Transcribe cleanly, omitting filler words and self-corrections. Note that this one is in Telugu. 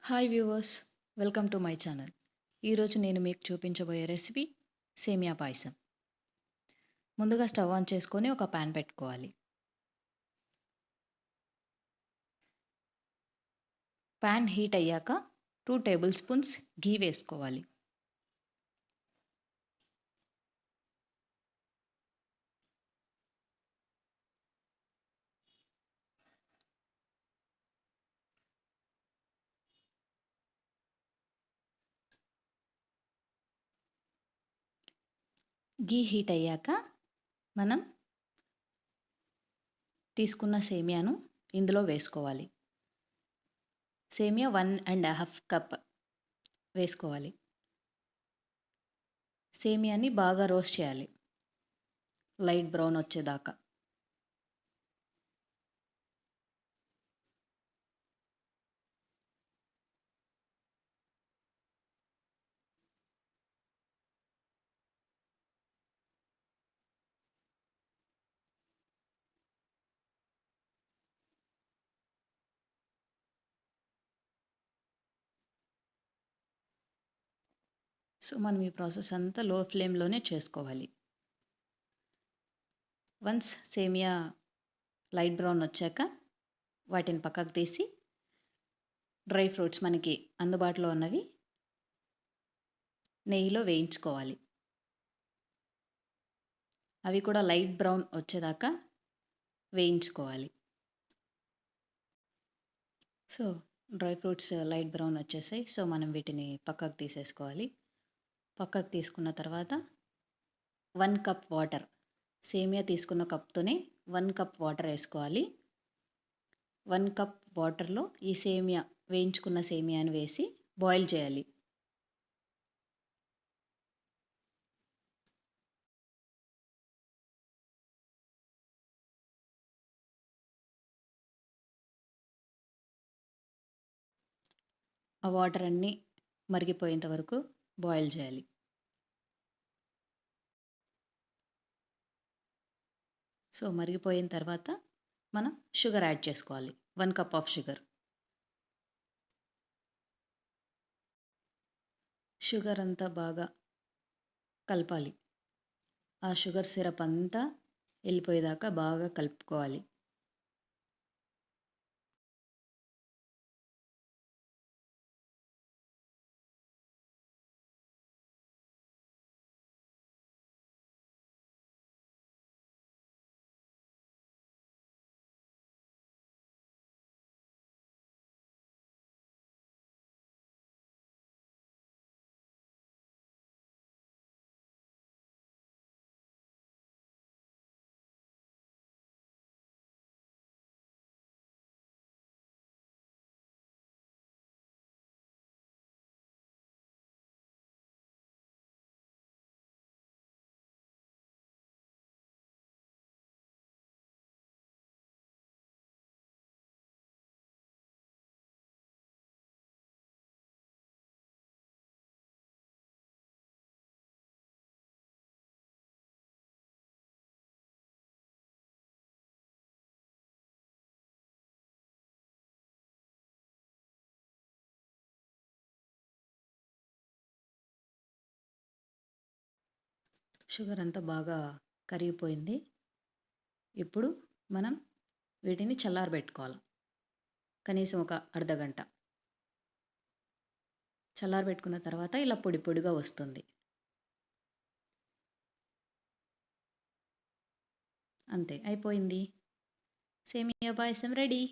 Hi viewers, welcome to my channel. ఈరోజు నేను మీకు చూపించబోయే రెసిపీ సేమియా పాయసం. ముందుగా స్టవ్ ఆన్ చేసుకొని ఒక ప్యాన్ పెట్టుకోవాలి. ప్యాన్ హీట్ అయ్యాక 2 టేబుల్ స్పూన్స్ ఘీ వేసుకోవాలి. ఘీ హీట్ అయ్యాక మనం తీసుకున్న సేమియాను ఇందులో వేసుకోవాలి. సేమియా 1.5 కప్ వేసుకోవాలి. సేమియాని బాగా రోస్ట్ చేయాలి, లైట్ బ్రౌన్ వచ్చేదాకా. సో మనం ఈ ప్రాసెస్ అంతా లో ఫ్లేమ్లోనే చేసుకోవాలి. వన్స్ సేమియా లైట్ బ్రౌన్ వచ్చాక వాటిని పక్కకు తీసి డ్రై ఫ్రూట్స్ మనకి అందుబాటులో ఉన్నవి నెయ్యిలో వేయించుకోవాలి. అవి కూడా లైట్ బ్రౌన్ వచ్చేదాకా వేయించుకోవాలి. So dry fruits light brown వచ్చేసాయి. సో మనం వీటిని పక్కకు తీసేసుకోవాలి. పక్కకు తీసుకున్న తర్వాత 1 కప్ వాటర్, సేమియా తీసుకున్న కప్తోనే 1 కప్ వాటర్ వేసుకోవాలి. 1 కప్ వాటర్లో ఈ సేమియా వేయించుకున్న సేమియాని వేసి బాయిల్ చేయాలి. ఆ వాటర్ అన్నీ మరిగిపోయేంత వరకు బాయిల్ చేయాలి. సో మరిగిపోయిన తర్వాత మనం షుగర్ యాడ్ చేసుకోవాలి. 1 కప్ ఆఫ్ షుగర్. షుగర్ అంతా బాగా కలపాలి. ఆ షుగర్ సిరప్ అంతా వెళ్ళిపోయేదాకా బాగా కలుపుకోవాలి. షుగర్ అంతా బాగా కరిగిపోయింది. ఇప్పుడు మనం వీటిని చల్లారబెట్టుకోవాలి. కనీసం ఒక అర్ధగంట చల్లారబెట్టుకున్న తర్వాత ఇలా పొడి పొడిగా వస్తుంది. అంతే, అయిపోయింది. సేమియా పాయసం రెడీ.